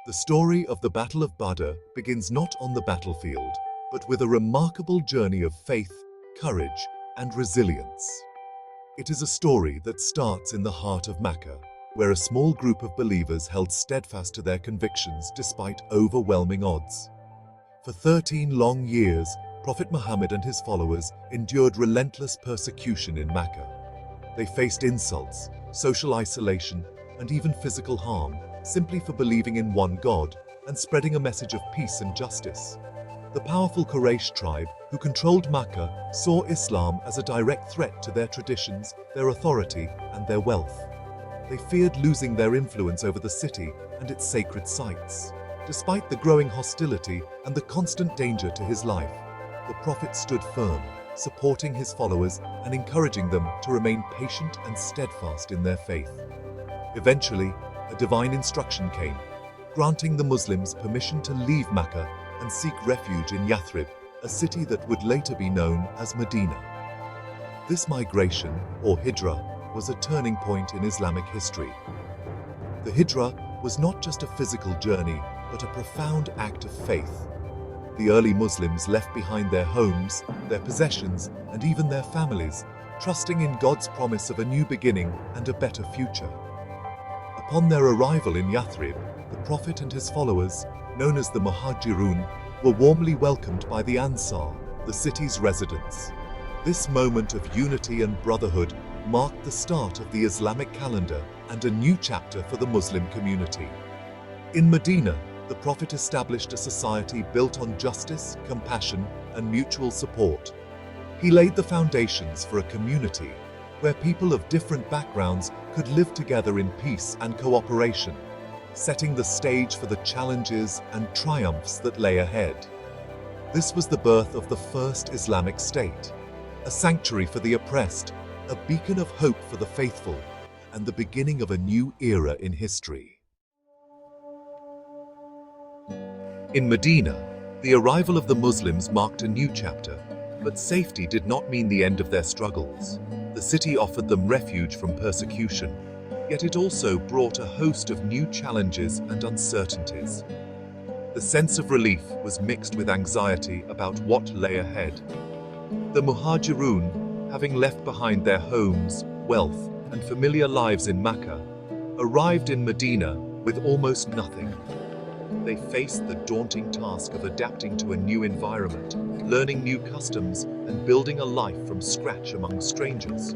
The story of the Battle of Badr begins not on the battlefield, but with a remarkable journey of faith, courage, and resilience. It is a story that starts in the heart of Mecca, where a small group of believers held steadfast to their convictions despite overwhelming odds. For 13 long years, Prophet Muhammad and his followers endured relentless persecution in Mecca. They faced insults, social isolation, and even physical harm, simply for believing in one God and spreading a message of peace and justice. The powerful Quraysh tribe, who controlled Mecca, saw Islam as a direct threat to their traditions, their authority, and their wealth. They feared losing their influence over the city and its sacred sites. Despite the growing hostility and the constant danger to his life, the Prophet stood firm, supporting his followers and encouraging them to remain patient and steadfast in their faith. Eventually, a divine instruction came, granting the Muslims permission to leave Mecca and seek refuge in Yathrib, a city that would later be known as Medina. This migration, or hijrah, was a turning point in Islamic history. The hijrah was not just a physical journey, but a profound act of faith. The early Muslims left behind their homes, their possessions, and even their families, trusting in God's promise of a new beginning and a better future. Upon their arrival in Yathrib, the Prophet and his followers, known as the Muhajirun, were warmly welcomed by the Ansar, the city's residents. This moment of unity and brotherhood marked the start of the Islamic calendar and a new chapter for the Muslim community. In Medina, the Prophet established a society built on justice, compassion, and mutual support. He laid the foundations for a community where people of different backgrounds could live together in peace and cooperation, setting the stage for the challenges and triumphs that lay ahead. This was the birth of the first Islamic state, a sanctuary for the oppressed, a beacon of hope for the faithful, and the beginning of a new era in history. In Medina, the arrival of the Muslims marked a new chapter, but safety did not mean the end of their struggles. The city offered them refuge from persecution, yet it also brought a host of new challenges and uncertainties. The sense of relief was mixed with anxiety about what lay ahead. The Muhajirun, having left behind their homes, wealth, and familiar lives in Mecca, arrived in Medina with almost nothing. They faced the daunting task of adapting to a new environment, learning new customs, and building a life from scratch among strangers.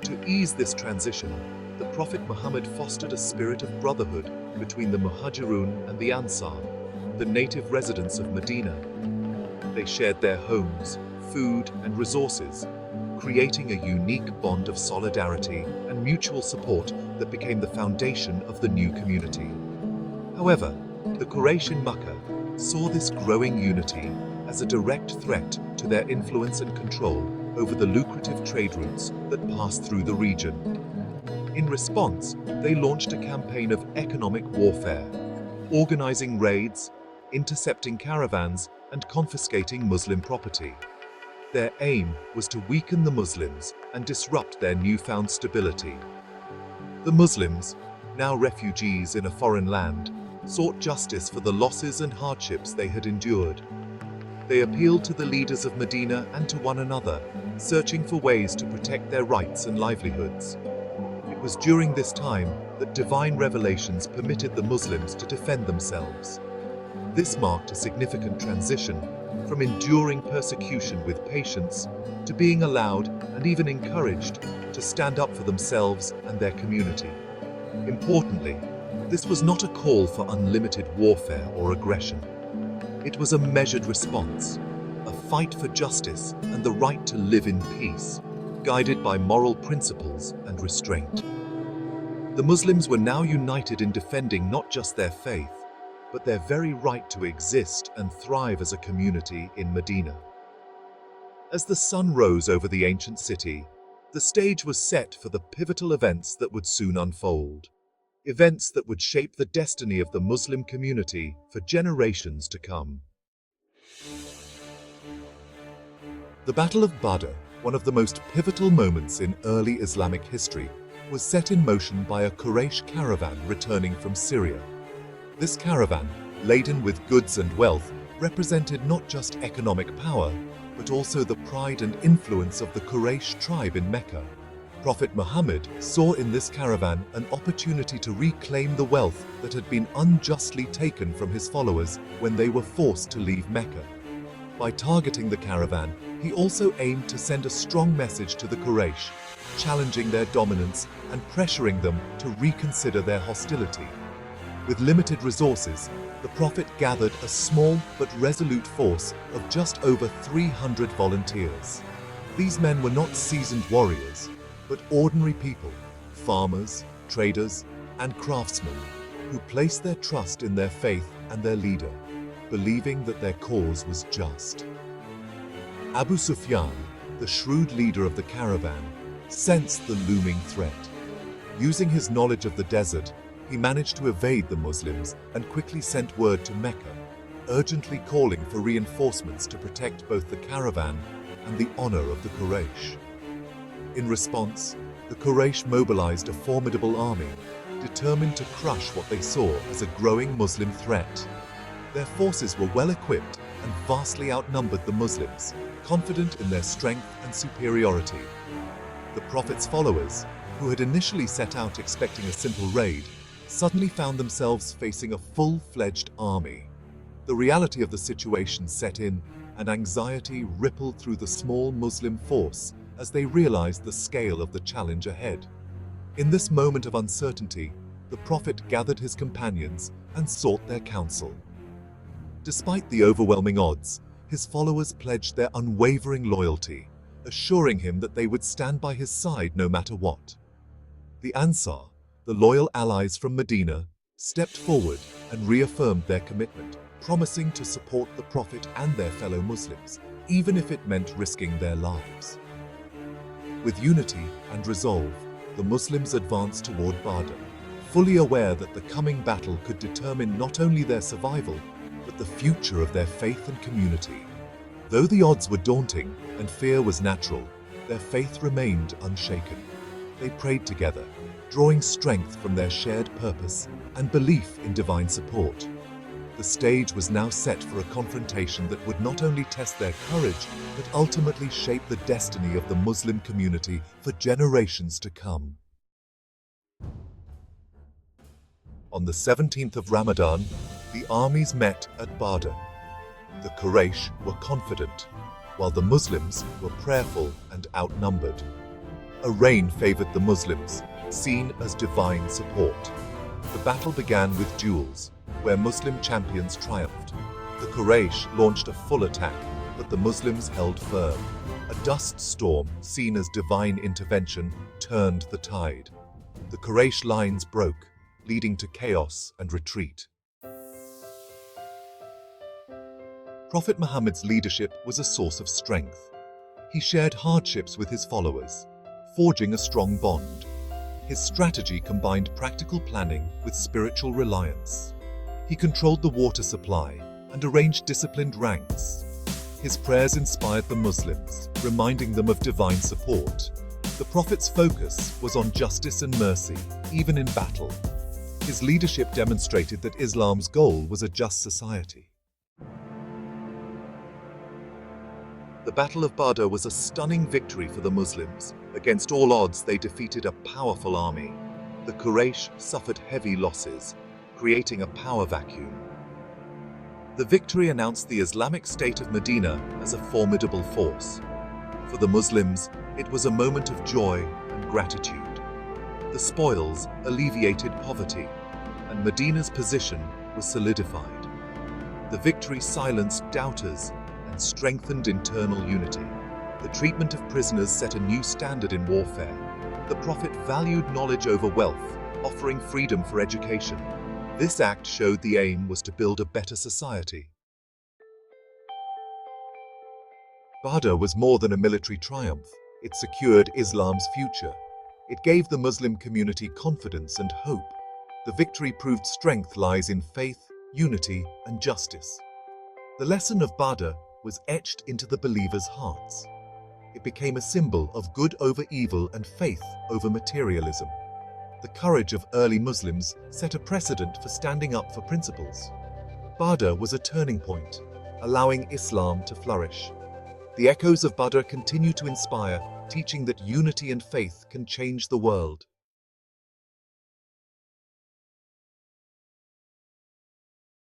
To ease this transition, the Prophet Muhammad fostered a spirit of brotherhood between the Muhajirun and the Ansar, the native residents of Medina. They shared their homes, food, and resources, creating a unique bond of solidarity and mutual support that became the foundation of the new community. However, the Quraysh in Mecca saw this growing unity as a direct threat to their influence and control over the lucrative trade routes that passed through the region. In response, they launched a campaign of economic warfare, organizing raids, intercepting caravans, and confiscating Muslim property. Their aim was to weaken the Muslims and disrupt their newfound stability. The Muslims, now refugees in a foreign land, sought justice for the losses and hardships they had endured. They appealed to the leaders of Medina and to one another, searching for ways to protect their rights and livelihoods. It was during this time that divine revelations permitted the Muslims to defend themselves. This marked a significant transition from enduring persecution with patience to being allowed and even encouraged to stand up for themselves and their community. Importantly, this was not a call for unlimited warfare or aggression. It was a measured response, a fight for justice and the right to live in peace, guided by moral principles and restraint. The Muslims were now united in defending not just their faith, but their very right to exist and thrive as a community in Medina. As the sun rose over the ancient city, the stage was set for the pivotal events that would soon unfold. Events that would shape the destiny of the Muslim community for generations to come. The Battle of Badr, one of the most pivotal moments in early Islamic history, was set in motion by a Quraysh caravan returning from Syria. This caravan, laden with goods and wealth, represented not just economic power, but also the pride and influence of the Quraysh tribe in Mecca. Prophet Muhammad saw in this caravan an opportunity to reclaim the wealth that had been unjustly taken from his followers when they were forced to leave Mecca. By targeting the caravan, he also aimed to send a strong message to the Quraysh, challenging their dominance and pressuring them to reconsider their hostility. With limited resources, the Prophet gathered a small but resolute force of just over 300 volunteers. These men were not seasoned warriors, but ordinary people, farmers, traders, and craftsmen, who placed their trust in their faith and their leader, believing that their cause was just. Abu Sufyan, the shrewd leader of the caravan, sensed the looming threat. Using his knowledge of the desert, he managed to evade the Muslims and quickly sent word to Mecca, urgently calling for reinforcements to protect both the caravan and the honor of the Quraysh. In response, the Quraysh mobilized a formidable army, determined to crush what they saw as a growing Muslim threat. Their forces were well equipped and vastly outnumbered the Muslims, confident in their strength and superiority. The Prophet's followers, who had initially set out expecting a simple raid, suddenly found themselves facing a full-fledged army. The reality of the situation set in, and anxiety rippled through the small Muslim force as they realized the scale of the challenge ahead. In this moment of uncertainty, the Prophet gathered his companions and sought their counsel. Despite the overwhelming odds, his followers pledged their unwavering loyalty, assuring him that they would stand by his side no matter what. The Ansar, the loyal allies from Medina, stepped forward and reaffirmed their commitment, promising to support the Prophet and their fellow Muslims, even if it meant risking their lives. With unity and resolve, the Muslims advanced toward Badr, fully aware that the coming battle could determine not only their survival, but the future of their faith and community. Though the odds were daunting and fear was natural, their faith remained unshaken. They prayed together, drawing strength from their shared purpose and belief in divine support. The stage was now set for a confrontation that would not only test their courage, but ultimately shape the destiny of the Muslim community for generations to come. On the 17th of Ramadan, the armies met at Badr. The Quraysh were confident, while the Muslims were prayerful and outnumbered. A rain favored the Muslims, seen as divine support. The battle began with duels, where Muslim champions triumphed. The Quraysh launched a full attack, but the Muslims held firm. A dust storm, seen as divine intervention, turned the tide. The Quraysh lines broke, leading to chaos and retreat. Prophet Muhammad's leadership was a source of strength. He shared hardships with his followers, forging a strong bond. His strategy combined practical planning with spiritual reliance. He controlled the water supply and arranged disciplined ranks. His prayers inspired the Muslims, reminding them of divine support. The Prophet's focus was on justice and mercy, even in battle. His leadership demonstrated that Islam's goal was a just society. The Battle of Badr was a stunning victory for the Muslims. Against all odds, they defeated a powerful army. The Quraysh suffered heavy losses, creating a power vacuum. The victory announced the Islamic State of Medina as a formidable force. For the Muslims, it was a moment of joy and gratitude. The spoils alleviated poverty, and Medina's position was solidified. The victory silenced doubters and strengthened internal unity. The treatment of prisoners set a new standard in warfare. The Prophet valued knowledge over wealth, offering freedom for education. This act showed the aim was to build a better society. Badr was more than a military triumph. It secured Islam's future. It gave the Muslim community confidence and hope. The victory proved strength lies in faith, unity, and justice. The lesson of Badr was etched into the believers' hearts. It became a symbol of good over evil and faith over materialism. The courage of early Muslims set a precedent for standing up for principles. Badr was a turning point, allowing Islam to flourish. The echoes of Badr continue to inspire, teaching that unity and faith can change the world.